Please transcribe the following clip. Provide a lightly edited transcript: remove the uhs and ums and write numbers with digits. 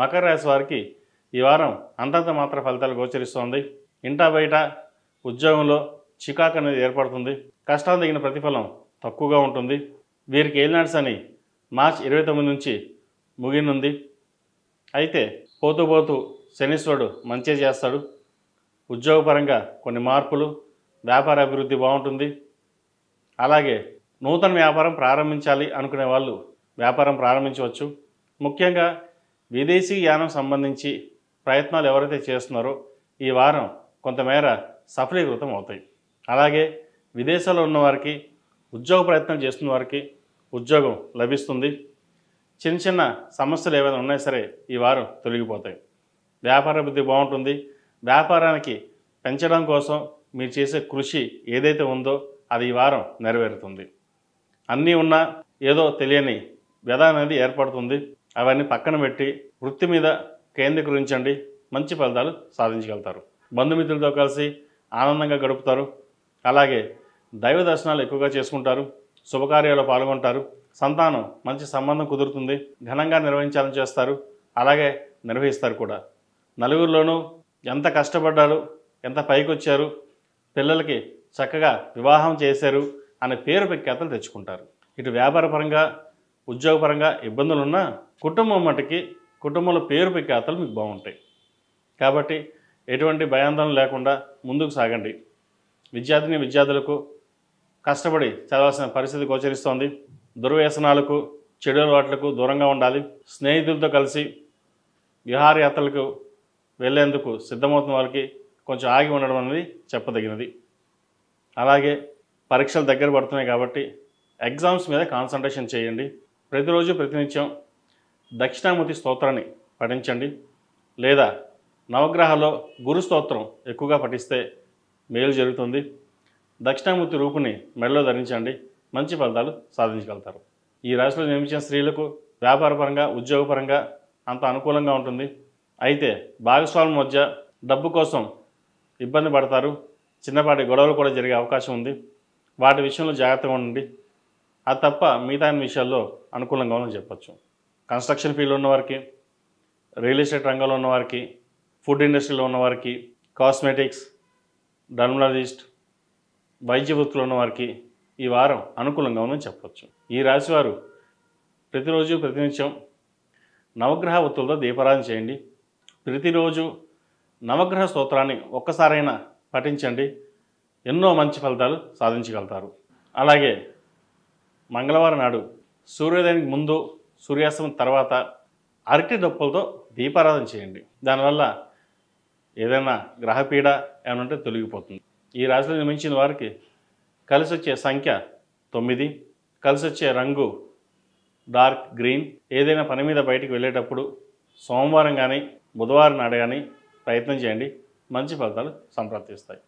మకర రాశి వారికి ఈ వారం అంతంత మాత్ర ఫలితాలు గోచరిస్తోంది. ఇంటా బయట ఉద్యోగంలో చికాకు అనేది ఏర్పడుతుంది. కష్టాలు తగిన ప్రతిఫలం తక్కువగా ఉంటుంది. వీరికి ఏలినాడ్స్ అని మార్చి 29 నుంచి ముగినుంది. అయితే పోతూ శనీశ్వరుడు మంచి చేస్తాడు. ఉద్యోగపరంగా కొన్ని మార్పులు, వ్యాపార అభివృద్ధి బాగుంటుంది. అలాగే నూతన వ్యాపారం ప్రారంభించాలి అనుకునే వాళ్ళు వ్యాపారం ప్రారంభించవచ్చు. ముఖ్యంగా విదేశీ యానం సంబంధించి ప్రయత్నాలు ఎవరైతే చేస్తున్నారో ఈ వారం కొంతమేర సఫలీకృతం అవుతాయి. అలాగే విదేశాల్లో ఉన్నవారికి, ఉద్యోగ ప్రయత్నం చేస్తున్న వారికి ఉద్యోగం లభిస్తుంది. చిన్న సమస్యలు ఏవైనా ఉన్నా సరే ఈ వారం తొలగిపోతాయి. వ్యాపార అభివృద్ధి బాగుంటుంది. వ్యాపారానికి పెంచడం కోసం మీరు చేసే కృషి ఏదైతే ఉందో అది ఈ వారం నెరవేరుతుంది. అన్నీ ఉన్నా ఏదో తెలియని వ్యధ అనేది ఏర్పడుతుంది. అవన్నీ పక్కన పెట్టి వృత్తి మీద కేంద్రీకరించండి. మంచి ఫలితాలు సాధించగలుగుతారు. బంధుమిత్రులతో కలిసి ఆనందంగా గడుపుతారు. అలాగే దైవ దర్శనాలు ఎక్కువగా చేసుకుంటారు. శుభకార్యాల్లో పాల్గొంటారు. సంతానం మంచి సంబంధం కుదురుతుంది. ఘనంగా నిర్వహించాలని చేస్తారు. అలాగే నిర్వహిస్తారు కూడా. నలుగురిలోనూ ఎంత కష్టపడ్డారు, ఎంత పైకి వచ్చారు, పిల్లలకి చక్కగా వివాహం చేశారు అనే పేరు ప్రఖ్యాతలు తెచ్చుకుంటారు. ఇటు వ్యాపారపరంగా, ఉద్యోగపరంగా ఇబ్బందులున్నా కుటుంబం మటుకి కుటుంబంలో పేరు ప్రఖ్యాతలు మీకు బాగుంటాయి. కాబట్టి ఎటువంటి భయాందోళన లేకుండా ముందుకు సాగండి. విద్యార్థులకు కష్టపడి చదవాల్సిన పరిస్థితి గోచరిస్తోంది. దుర్వ్యసనాలకు, చెడు అలవాట్లకు దూరంగా ఉండాలి. స్నేహితులతో కలిసి విహారయాత్రలకు వెళ్లేందుకు సిద్ధమవుతున్న వాళ్ళకి కొంచెం ఆగి ఉండడం అనేది చెప్పదగినది. అలాగే పరీక్షలు దగ్గర పడుతున్నాయి కాబట్టి ఎగ్జామ్స్ మీద కాన్సన్ట్రేషన్ చేయండి. ప్రతిరోజు ప్రతినిత్యం దక్షిణామూర్తి స్తోత్రాన్ని పఠించండి. లేదా నవగ్రహాల్లో గురు స్తోత్రం ఎక్కువగా పఠిస్తే మేలు జరుగుతుంది. దక్షిణామూర్తి రూపుని మెడలో ధరించండి. మంచి ఫలితాలు సాధించగలుగుతారు. ఈ రాశిలో జన్మించిన స్త్రీలకు వ్యాపారపరంగా, ఉద్యోగపరంగా అంత అనుకూలంగా ఉంటుంది. అయితే భాగస్వాముల మధ్య డబ్బు కోసం ఇబ్బంది పడతారు. చిన్నపాటి గొడవలు కూడా జరిగే అవకాశం ఉంది. వాటి విషయంలో జాగ్రత్తగా ఉండండి. అది తప్ప మిగతా విషయాల్లో అనుకూలంగా ఉందని చెప్పచ్చు. కన్స్ట్రక్షన్ ఫీల్డ్లో ఉన్నవారికి, రియల్ ఎస్టేట్ రంగంలో ఉన్నవారికి, ఫుడ్ ఇండస్ట్రీలో ఉన్నవారికి, కాస్మెటిక్స్, డర్మలాజిస్ట్, వైద్య వృత్తిలో ఉన్నవారికి ఈ వారం అనుకూలంగా ఉందని చెప్పవచ్చు. ఈ రాశివారు ప్రతిరోజు ప్రతినిత్యం నవగ్రహ ఒత్తులతో దీపారాధన చేయండి. ప్రతిరోజు నవగ్రహ స్తోత్రాన్ని ఒక్కసారైనా పఠించండి. ఎన్నో మంచి ఫలితాలు సాధించగలుగుతారు. అలాగే మంగళవారం నాడు సూర్యోదయానికి ముందు, సూర్యాస్తమం తర్వాత అరటి దొప్పలతో దీపారాధన చేయండి. దానివల్ల ఏదైనా గ్రహపీడ ఏమైనా ఉంటే తొలగిపోతుంది. ఈ రాశిలో జన్మించిన వారికి కలిసి వచ్చే సంఖ్య 9, కలిసి వచ్చే రంగు డార్క్ గ్రీన్. ఏదైనా పని మీద బయటికి వెళ్ళేటప్పుడు సోమవారం కానీ, బుధవారం నాడు కానీ ప్రయత్నం చేయండి. మంచి ఫలితాలు సంప్రాప్తిస్తాయి.